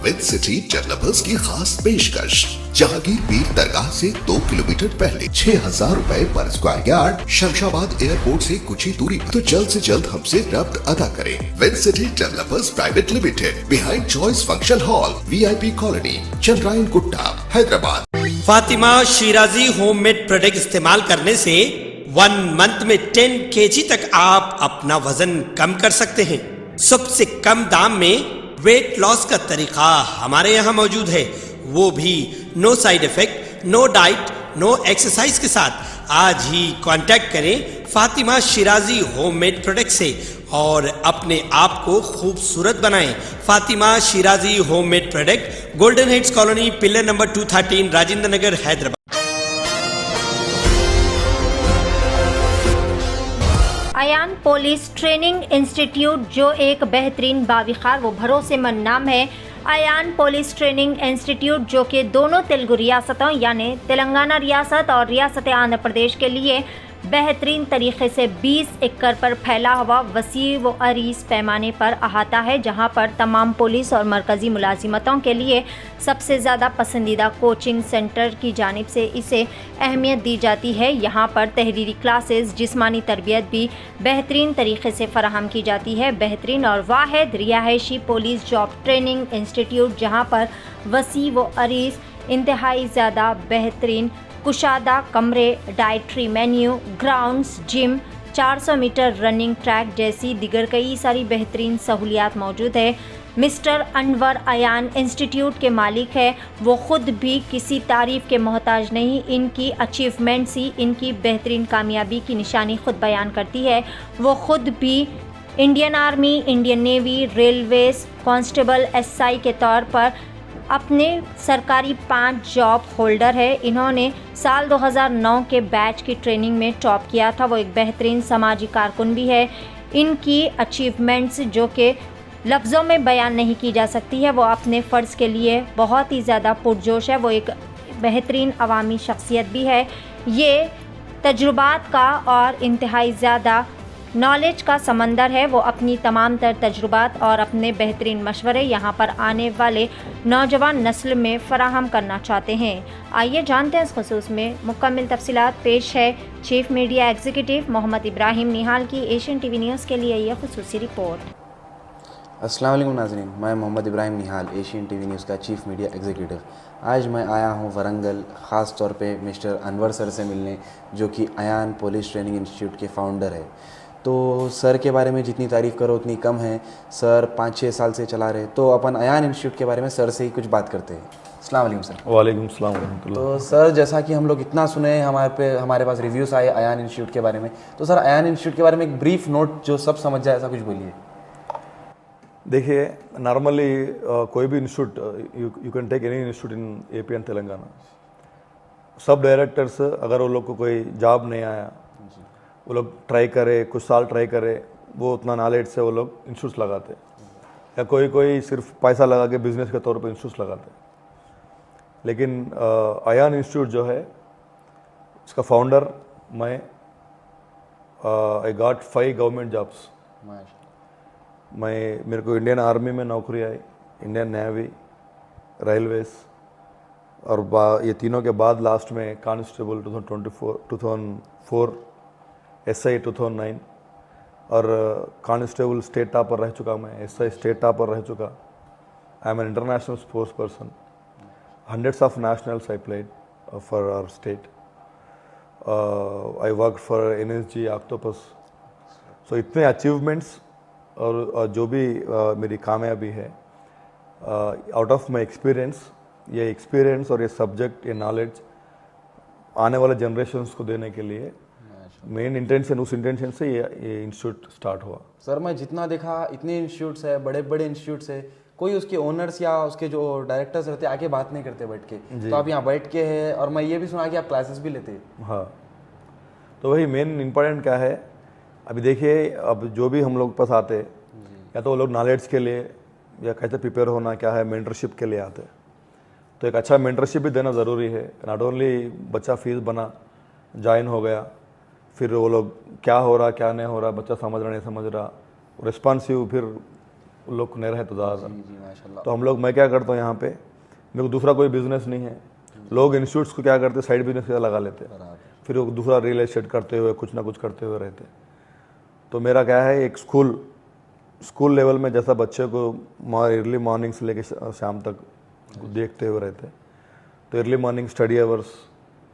With city developers की खास पेशकश। जहांगीर पीर दरगाह से 2 किलोमीटर पहले 6,000 रुपए पर स्क्वायर यार्ड, शमशाबाद एयरपोर्ट से कुछ ही दूरी पर। तो जल्द से जल्द हमसे रब्त अदा करें। With city developers private limited, behind choice function hall, VIP colony, Chandrayangutta, Hyderabad. Fatima Shirazi homemade product इस्तेमाल करने से 1 मंथ में 10 kg तक आप अपना वजन कम कर सकते हैं। सबसे कम दाम में वेट लॉस का तरीका हमारे यहाँ मौजूद है, वो भी no side effect, no diet, no exercise के साथ। आज ही कांटेक्ट करें फातिमा शिराजी होममेड प्रोडक्ट से और अपने आप को खूबसूरत बनाएं। Fatima Shirazi homemade product, golden heads colony, pillar number 213, Rajendra Nagar, Hyderabad. Ayaan police training institute जो एक बेहतरीन, बाविखार व भरोसेमंद नाम है। अयान पुलिस ट्रेनिंग इंस्टीट्यूट जो कि दोनों तेलुगु रियासतों यानी तेलंगाना रियासत और रियासत आंध्र प्रदेश के लिए बेहतरीन तरीके से 20 एकड़ पर फैला हुआ वसी व अरीज पैमाने पर अहाता है, जहां पर तमाम पुलिस और मरकज़ी मुलाजिमतों के लिए सबसे ज़्यादा पसंदीदा कोचिंग सेंटर की जानिब से इसे अहमियत दी जाती है। यहां पर तहरीरी क्लासेस, जिस्मानी तरबियत भी बेहतरीन तरीके से फ़राहम की जाती है। बेहतरीन और वाहिद रिहायशी पुलिस जॉब ट्रेनिंग इंस्टीट्यूट जहाँ पर वसी व अरीज, इंतहाई ज़्यादा बेहतरीन कुशादा कमरे, dietary menu, grounds, gym, 400 metre running track जैसी दिगर कई सारी बेहतरीन सहूलियात मौजूद है। मिस्टर अनवर अयान इंस्टीट्यूट के मालिक है, वो ख़ुद भी किसी तारीफ़ के मोहताज नहीं। इनकी अचीवमेंट्स ही इनकी बेहतरीन कामयाबी की निशानी ख़ुद बयान करती है। वो ख़ुद भी Indian army, Indian navy, Railways constable SI के तौर पर अपने सरकारी 5 जॉब होल्डर है। इन्होंने साल 2009 के बैच की ट्रेनिंग में टॉप किया था। वो एक बेहतरीन समाजी कारकुन भी है। इनकी अचीवमेंट्स जो कि लफ्ज़ों में बयान नहीं की जा सकती है, वो अपने फ़र्ज़ के लिए बहुत ही ज़्यादा पुरजोश है। वो एक बेहतरीन अवामी शख्सियत भी है। ये तजुर्बात का और इंतहाई ज़्यादा नॉलेज का समंदर है। वो अपनी तमाम तर तजुर्बात और अपने बेहतरीन मशवरे यहाँ पर आने वाले नौजवान नस्ल में फ़राहम करना चाहते हैं। आइए जानते हैं इस खुसूस में मुकम्मल तफसीलात। पेश है chief media executive Mohammed Ibrahim Nihal की एशियन TV न्यूज़ के लिए यह खुसूसी रिपोर्ट। अस्सलाम वालेकुम नाज़रीन, मैं मोहम्मद इब्राहिम निहाल, एशियन TV न्यूज़ का चीफ़ मीडिया एग्जीक्यूटिव। आज मैं आया हूँ वरंगल, ख़ास तौर पे मिस्टर अनवर सर से मिलने, जो कि अयान पुलिस ट्रेनिंग इंस्टीट्यूट के फाउंडर है। तो सर के बारे में जितनी तारीफ़ करो उतनी कम है। सर 5-6 साल से चला रहे, तो अपन अयान इंस्टीट्यूट के बारे में सर से ही कुछ बात करते हैं। अस्सलाम वालेकुम सर। वालेकुम सलाम रहमतुल्लाह। तो सर, जैसा कि हम लोग इतना सुने, हमारे पास रिव्यूज़ आए अयान इंस्टीट्यूट के बारे में, तो सर अयान इंस्टीट्यूट के बारे में एक ब्रीफ नोट जो सब समझ जाए, ऐसा कुछ बोलिए। देखिए, नॉर्मली कोई भी institute, you can take any institute in AP and Telangana. सब डायरेक्टर्स, अगर वो लोग को कोई जॉब नहीं आया, वो लोग ट्राई करे, कुछ साल ट्राई करे, वो उतना नॉलेज से वो लोग इंस्टीट्यूट्स लगाते, या कोई सिर्फ पैसा लगा के बिजनेस के तौर पर इंस्टीट्यूट्स लगाते। लेकिन अयान इंस्टीट्यूट जो है, इसका फाउंडर मैं, आई गॉट 5 गवर्नमेंट जॉब्स। मेरे को इंडियन आर्मी में नौकरी आई, इंडियन नेवी, रेलवेज, और ये तीनों के बाद लास्ट में कांस्टेबल 2004, SI 2009, और कांस्टेबल स्टेट टॉपर रह चुका मैं, SI स्टेट टॉपर रह चुका। I am an international sports person. Hundreds of nationals I played for our state. I worked for NSG, Octopus. So इतने अचीवमेंट्स और जो भी मेरी कामयाबी है, आउट ऑफ माई एक्सपीरियंस, ये एक्सपीरियंस और ये सब्जेक्ट, ये नॉलेज आने वाले जनरेशन्स को देने के लिए मेन इंटेंशन, उस इंटेंशन से ये इंस्टीट्यूट स्टार्ट हुआ। सर, मैं जितना देखा, इतने इंस्टीट्यूट्स है, बड़े बड़े इंस्टीट्यूट्स है, कोई उसके ओनर्स या उसके जो डायरेक्टर्स रहते आके बात नहीं करते बैठ के, तो आप यहाँ बैठ के है, और मैं ये भी सुना कि आप क्लासेस भी लेते हैं। हाँ, तो वही मेन इम्पोर्टेंट क्या है, अभी देखिए, अब जो भी हम लोग पास आते, या तो वो लोग नॉलेज के लिए, या कैसे प्रिपेयर होना क्या है, मेंटरशिप के लिए आते। तो एक अच्छा मेंटरशिप भी देना ज़रूरी है। नॉट ओनली बच्चा फीस बना, ज्वाइन हो गया, फिर वो लोग क्या हो रहा क्या नहीं हो रहा, बच्चा समझ रहा नहीं समझ रहा, रिस्पॉन्सिव, फिर उन लोग को नहीं रहे तो ज़्यादा। जी माशाल्लाह। तो हम लोग, मैं क्या करता हूँ यहाँ पे, मेरे को दूसरा कोई बिजनेस नहीं है। लोग इंस्टीट्यूट्स को क्या करते, साइड बिजनेस क्या लगा लेते, फिर वो दूसरा रियल एस्टेट करते हुए कुछ ना कुछ करते हुए रहते। तो मेरा क्या है, एक स्कूल लेवल में जैसा बच्चे को अर्ली मॉर्निंग से लेकर शाम तक देखते हुए रहते, तो early morning study hours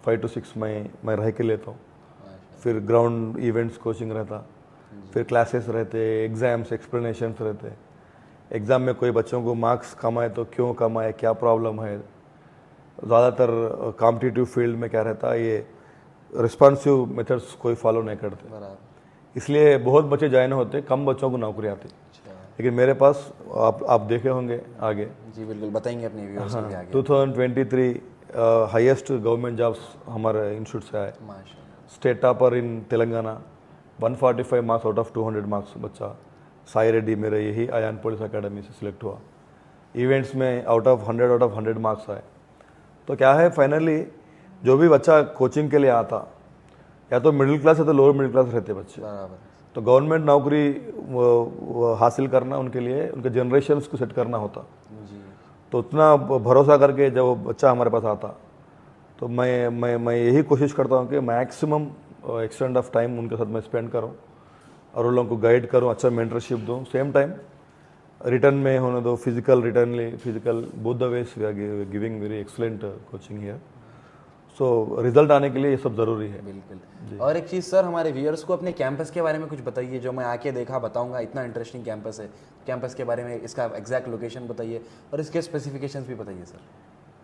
5 to 6 मैं रह के लेता हूँ। फिर ग्राउंड इवेंट्स कोचिंग रहता, फिर क्लासेस रहते, एग्ज़ाम्स एक्सप्लेनेशंस रहते। एग्ज़ाम में कोई बच्चों को मार्क्स कम आए तो क्यों कम आए, क्या प्रॉब्लम है। ज़्यादातर कॉम्पिटिटिव फील्ड में क्या रहता है, ये रिस्पॉन्सिव मेथड्स कोई फॉलो नहीं करते, इसलिए बहुत बच्चे ज्वाइन होते, कम बच्चों को नौकरी आती। लेकिन मेरे पास आप देखे होंगे आगे। जी बिल्कुल, बताएंगे अपने व्यूअर्स को भी आगे। 2023 हाईएस्ट गवर्नमेंट जॉब्स हमारे इंस्टीट्यूट से आए। State topper in Telangana, 145 marks out of 200 marks बच्चा साई रेड्डी मेरे यही आयान पुलिस अकेडमी से सिलेक्ट हुआ। इवेंट्स में आउट ऑफ 100 मार्क्स आए। तो क्या है, फाइनली जो भी बच्चा कोचिंग के लिए आता, या तो मिडिल क्लास है तो लोअर मिडिल क्लास रहते बच्चे, तो गवर्नमेंट नौकरी वो हासिल करना उनके लिए, उनके जनरेशन्स को सेट करना होता। तो उतना भरोसा करके जब वो बच्चा हमारे पास आता, तो मैं यही कोशिश करता हूँ कि मैक्सिमम एक्सटेंड ऑफ टाइम उनके साथ मैं स्पेंड करूँ और उन लोगों को गाइड करूँ, अच्छा मेंटरशिप दूँ। सेम टाइम रिटर्न में होने दो, physical both the ways we are giving very excellent coaching here. So result आने के लिए ये सब ज़रूरी है। बिल्कुल। और एक चीज़ सर, हमारे व्यूअर्स को अपने कैंपस के बारे में कुछ बताइए, जो मैं आके देखा, बताऊंगा, इतना इंटरेस्टिंग कैंपस है। कैंपस के बारे में, इसका एग्जैक्ट लोकेशन बताइए और इसके स्पेसिफिकेशंस भी बताइए सर।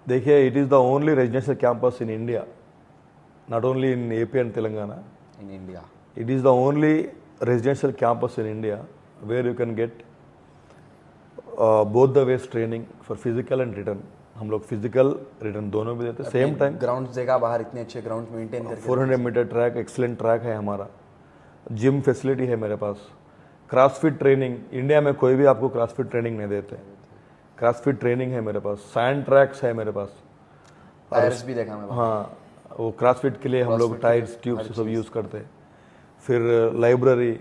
देखिए, it is the only residential campus in India, not only in AP and Telangana, in India. It is the only residential campus in India where you can get both the ways training for physical and written. हम लोग physical return दोनों भी देते हैं। Same time ground देखा बाहर, इतने अच्छे ग्राउंड मेंटेन करके, 400 मीटर ट्रैक, एक्सलेंट ट्रैक है हमारा। जिम फैसिलिटी है मेरे पास। क्रॉसफिट ट्रेनिंग, इंडिया में कोई भी आपको क्रॉसफिट ट्रेनिंग नहीं देते। क्रॉसफिट ट्रेनिंग है मेरे पास। सैंड ट्रैक्स है मेरे पास। टायर्स भी देखा मैं। हाँ, वो क्रॉसफिट के लिए हम लोग टायर्स, ट्यूब्स सब यूज़ करते हैं। फिर library,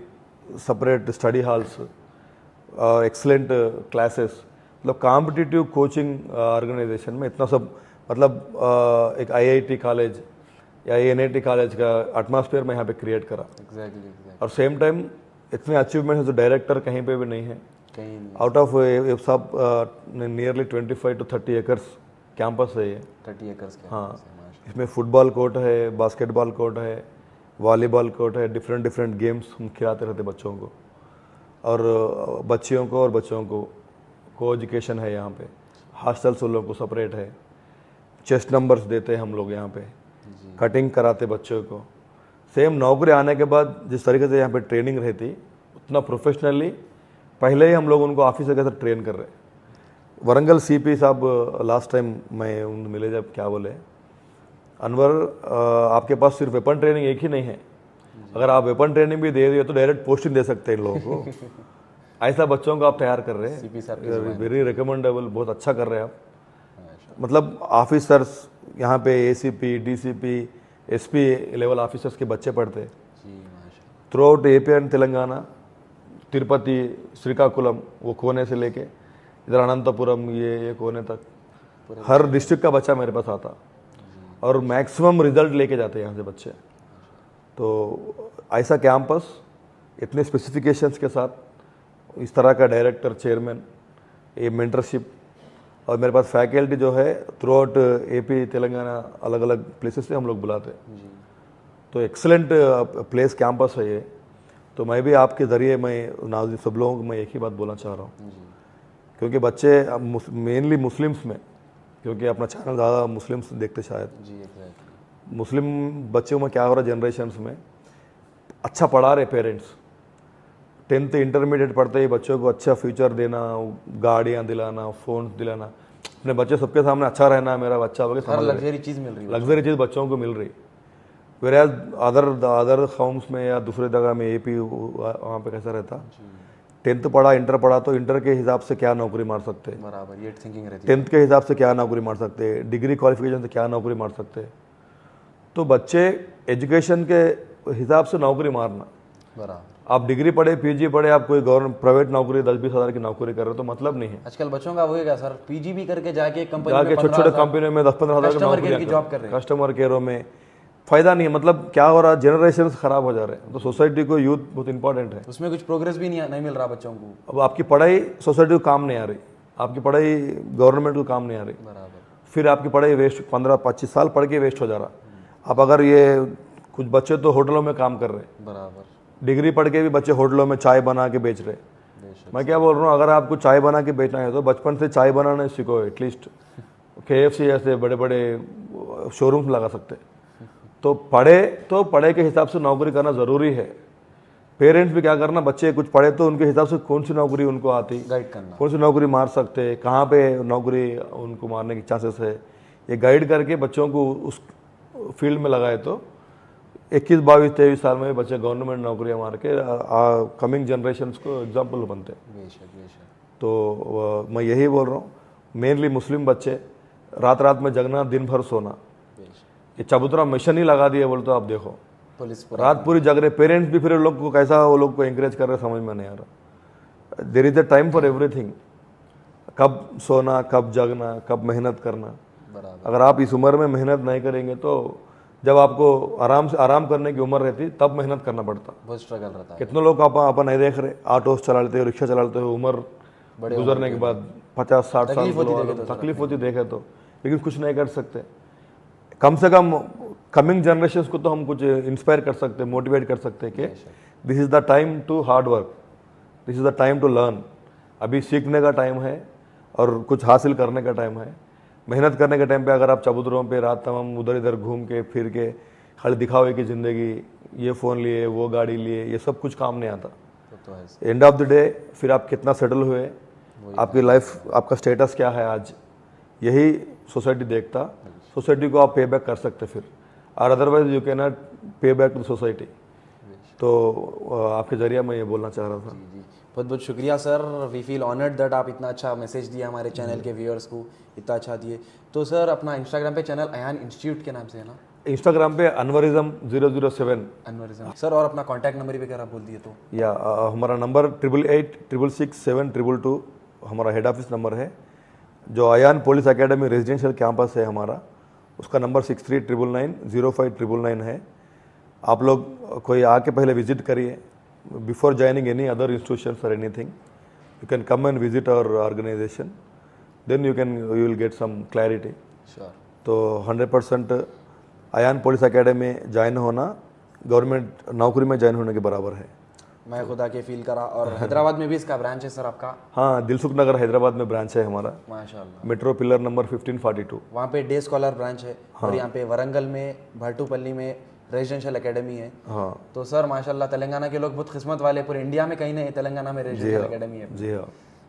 separate study halls, excellent classes. मतलब कॉम्पिटिटिव कोचिंग ऑर्गेनाइजेशन में इतना सब, मतलब एक IIT कॉलेज या NIT कॉलेज का एटमॉस्फेयर में यहाँ पे क्रिएट करा। एग्जैक्टली। और सेम टाइम इतने अचीवमेंट है जो डायरेक्टर कहीं पे भी नहीं है। आउट ऑफ सब नियरली 25 to 30 एकर्स कैंपस है ये। 30 एकर्स के। हाँ, इसमें फुटबॉल कोर्ट है, बास्केटबॉल कोर्ट है, वॉलीबॉल कोर्ट है, डिफरेंट गेम्स हम खिलाते रहते बच्चों को, और बच्चियों को और बच्चों को एजुकेशन है यहाँ पे। हॉस्टल्स उन लोगों को सेपरेट है। चेस्ट नंबर्स देते हैं हम लोग यहाँ पे, कटिंग कराते बच्चों को। सेम नौकरी आने के बाद जिस तरीके से यहाँ पे ट्रेनिंग रहती, उतना प्रोफेशनली पहले ही हम लोग उनको ऑफिसर के साथ ट्रेन कर रहे हैं। वरंगल CP साहब लास्ट टाइम मैं उन मिले जब, क्या बोले, अनवर आपके पास सिर्फ वेपन ट्रेनिंग एक ही नहीं है, अगर आप वेपन ट्रेनिंग भी दे दिए तो डायरेक्ट पोस्टिंग दे सकते हैं इन लोगों को। ऐसा बच्चों को आप तैयार कर रहे हैं, वेरी रिकमेंडेबल, बहुत अच्छा कर रहे हैं आप। मतलब ऑफिसर्स यहाँ पे ACP, DCP, SP level officers के बच्चे पढ़ते हैं through out AP and Telangana. Tirupati, Srikakulam, वो कोने से लेके इधर अनंतपुरम, ये कोने तक हर डिस्ट्रिक्ट का बच्चा मेरे पास आता, और मैक्सिमम रिजल्ट लेके जाते हैं यहाँ से बच्चे। तो ऐसा कैंपस इतने स्पेसिफिकेशंस के साथ, इस तरह का डायरेक्टर, चेयरमैन, ये मेंटरशिप, और मेरे पास फैकल्टी जो है थ्रू आउट AP तेलंगाना अलग अलग प्लेसेस से हम लोग बुलाते हैं। तो एक्सलेंट प्लेस कैंपस है ये। तो मैं भी आपके ज़रिए मैं नाज़रीन सब लोगों को मैं एक ही बात बोलना चाह रहा हूँ, क्योंकि बच्चे मेनली मुस्लिम्स में, क्योंकि अपना चैनल ज़्यादा मुस्लिम्स देखते शायद, मुस्लिम बच्चों में क्या हो रहा है जनरेशन्स में, अच्छा पढ़ा रहे पेरेंट्स, 10th इंटरमीडिएट पढ़ते ही बच्चों को अच्छा फ्यूचर देना, गाड़ियाँ दिलाना, फ़ोन दिलाना, अपने बच्चे सबके सामने अच्छा रहना, मेरा बच्चा वगैरह लग्जरी चीज़ मिल रही है, लग्जरी चीज़ बच्चों को मिल रही। वेराज अदर कौम्स में या दूसरे जगह में AP वहाँ पे कैसा रहता, 10th पढ़ा, इंटर पढ़ा, तो इंटर के हिसाब से क्या नौकरी मार सकते हैं, बराबर ये थिंकिंग रहती है। 10th के हिसाब से क्या नौकरी मार सकते हैं, डिग्री क्वालिफिकेशन से क्या नौकरी मार सकते हैं। तो बच्चे एजुकेशन के हिसाब से नौकरी मारना, बराबर आप डिग्री पढ़े, पीजी पढ़े, आप कोई गवर्नमेंट प्राइवेट नौकरी 10-20 हज़ार की नौकरी कर रहे हो तो मतलब नहीं है। आजकल बच्चों का वही क्या सर, पीजी भी करके जाके कंपनी जाके छोटे छोटे कंपनियों में 10-15 हज़ार कस्टमर केयर की जॉब कर रहे हैं। कस्टमर केयरों में फायदा नहीं है। मतलब क्या हो रहा है, जनरेशन खराब हो जा रहे हैं। तो सोसाइटी को यूथ बहुत इंपॉर्टेंट है, उसमें कुछ प्रोग्रेस भी नहीं मिल रहा बच्चों को। अब आपकी पढ़ाई सोसाइटी को काम नहीं आ रही, आपकी पढ़ाई गवर्नमेंट को काम नहीं आ रही, बराबर। फिर आपकी पढ़ाई वेस्ट, 15-25 साल पढ़ के वेस्ट हो जा रहा। अब अगर ये कुछ बच्चे तो होटलों में काम कर रहे हैं, बराबर, डिग्री पढ़ के भी बच्चे होटलों में चाय बना के बेच रहे। मैं क्या बोल रहा हूँ, अगर आपको चाय बना के बेचना है तो बचपन से चाय बनाना सीखो। एटलीस्ट KFC ऐसे बड़े बड़े शोरूम्स लगा सकते। तो पढ़े के हिसाब से नौकरी करना ज़रूरी है। पेरेंट्स भी क्या करना, बच्चे कुछ पढ़े तो उनके हिसाब से कौन सी नौकरी उनको आती, गाइड करना, कौन सी नौकरी मार सकते, कहाँ पे नौकरी उनको मारने की चांसेस है, ये गाइड करके बच्चों को उस फील्ड में लगाए तो 21, 22, 23 साल में बच्चे गवर्नमेंट नौकरियां मार के कमिंग जनरेशन्स को एग्जाम्पल बनते हैं। बेशक। तो मैं यही बोल रहा हूँ, मेनली मुस्लिम बच्चे रात रात में जगना, दिन भर सोना, ये चबूतरा मिशन ही लगा दिए बोलते आप देखो, पुलिस रात पूरी जग रहे। पेरेंट्स भी फिर लोग को कैसा वो लोग को इंकरेज कर रहे समझ में नहीं आ रहा। There is a time for everything, कब सोना, कब जगना, कब मेहनत करना। अगर आप इस उम्र में मेहनत नहीं करेंगे तो जब आपको आराम करने की उम्र रहती तब मेहनत करना पड़ता। बहुत स्ट्रगल रहता है। कितने लोग आप नहीं देख रहे, ऑटोस चलाते हो, रिक्शा चलाते हो, उम्र गुजरने के बाद 50-60 साल तकलीफ होती देखे तो, लेकिन कुछ नहीं कर सकते। कम से कम कमिंग जनरेशन्स को तो हम कुछ इंस्पायर कर सकते, मोटिवेट कर सकते कि this is the time to hard work, this is the time to learn. अभी सीखने का टाइम है और कुछ हासिल करने का टाइम है। मेहनत करने के टाइम पे अगर आप चबूतरों पे रात तमाम उधर इधर घूम के फिर के खाली दिखावे की ज़िंदगी, ये फ़ोन लिए, वो गाड़ी लिए, ये सब कुछ काम नहीं आता। एंड ऑफ द डे फिर आप कितना सेटल हुए, आपकी लाइफ, आपका स्टेटस क्या है आज, यही सोसाइटी देखता। सोसाइटी को आप पे बैक कर सकते फिर, और अदरवाइज यू कैन नॉट पे बैक टू सोसाइटी। तो आपके जरिए मैं ये बोलना चाह रहा था। जी, बहुत बहुत शुक्रिया sir. We feel honoured that आप इतना अच्छा मैसेज दिया हमारे चैनल के व्यूअर्स को, इतना अच्छा दिए। तो सर अपना इंस्टाग्राम पे चैनल अयान इंस्टीट्यूट के नाम से है ना? इंस्टाग्राम पे अनवरिज्म 007 अनवरिज्म सर। और अपना कॉन्टैक्ट नंबर भी अगर आप बोल दिए तो। या हमारा नंबर 88866722 हमारा हेड ऑफिस नंबर है। जो Ayaan police academy residential campus है हमारा, उसका नंबर 6399905999 है। आप लोग कोई आके पहले विजिट करिए, before joining any other institutions और anything you can come and visit our organisation, then you will get some clarity. तो 100% अयान पुलिस एकेडमी ज्वाइन होना गवर्नमेंट नौकरी में ज्वाइन होने के बराबर है। मैं खुदा के फील करा। और हैदराबाद में भी इसका ब्रांच है सर आपका? हाँ, दिलसुख नगर हैदराबाद में ब्रांच है हमारा, माशाल्लाह। मेट्रो पिलर नंबर 1542, वहाँ पे डे स्कॉलर ब्रांच है। और यहाँ पे वरंगल में भट्टूपल्ली में रेजिडेंशियल एकेडमी है। हाँ। तो सर माशाल्लाह तेलंगाना के लोग बहुत किस्मत वाले, पूरे इंडिया में कहीं नहीं, तेलंगाना में रेजिडेंशियल एकेडमी है। जी हाँ,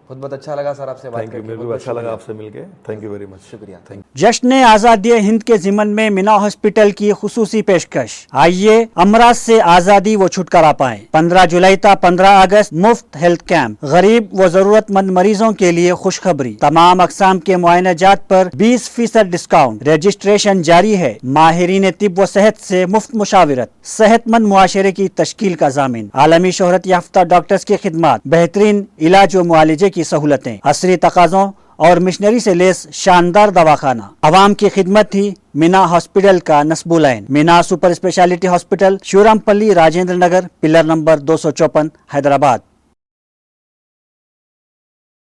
बहुत बहुत अच्छा लगा सर आपसे बात करके। मेरे को अच्छा लगा आपसे मिलके। Thank you very much. शुक्रिया। थैंक जश्न आज़ादी हिंद के ज़िमन में मीना हॉस्पिटल की खुसूसी पेशकश। आइए अमराज से आज़ादी व छुटकारा पाएं। 15 जुलाई था 15 अगस्त मुफ्त हेल्थ कैंप, गरीब व जरूरतमंद मरीजों के लिए खुशखबरी। तमाम अकसाम के मुआयनाजात पर 20% डिस्काउंट। रजिस्ट्रेशन जारी है। माहिरीन तिब व सेहत से मुफ्त मुशावरत, सेहतमंद मुआशरे की तश्कील का जामिन। आलमी शोहरत याफ्ता डॉक्टर्स की खिदमत, बेहतरीन इलाज व मुआलजे की सहूलतें, असरी तकाज़ों और मिशनरी से लेस शानदार दवाखाना। अवाम की खिदमत थी मीना हॉस्पिटल का नस्बुलैन। Meena super speciality hospital, Shivarampalli, Rajendra Nagar, pillar number 254, Hyderabad.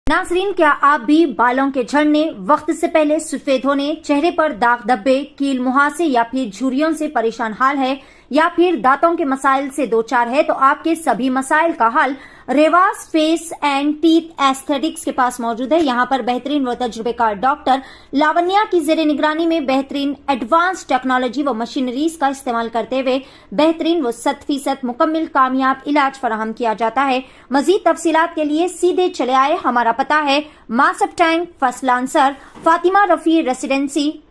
Nazreen, क्या आप भी बालों के झड़ने, वक्त से पहले सफेद होने, चेहरे पर दाग धब्बे, कील मुहासे या फिर झुर्रियों से परेशान हाल है, या फिर दांतों के मसाइल से दो चार है, तो आपके सभी मसाइल का हल रेवाज फेस एंड टीथ एस्थेटिक्स के पास मौजूद है। यहाँ पर बेहतरीन व तजुर्बेकार डॉक्टर लावण्या की जेर निगरानी में बेहतरीन एडवांस टेक्नोलॉजी व मशीनरीज का इस्तेमाल करते हुए बेहतरीन व 100% मुकम्मल कामयाब इलाज फराहम किया जाता है। मजीद तफसीलात के लिए सीधे चले आए। हमारा पता है Masab tank, first lancer, Fatima Rafi residency,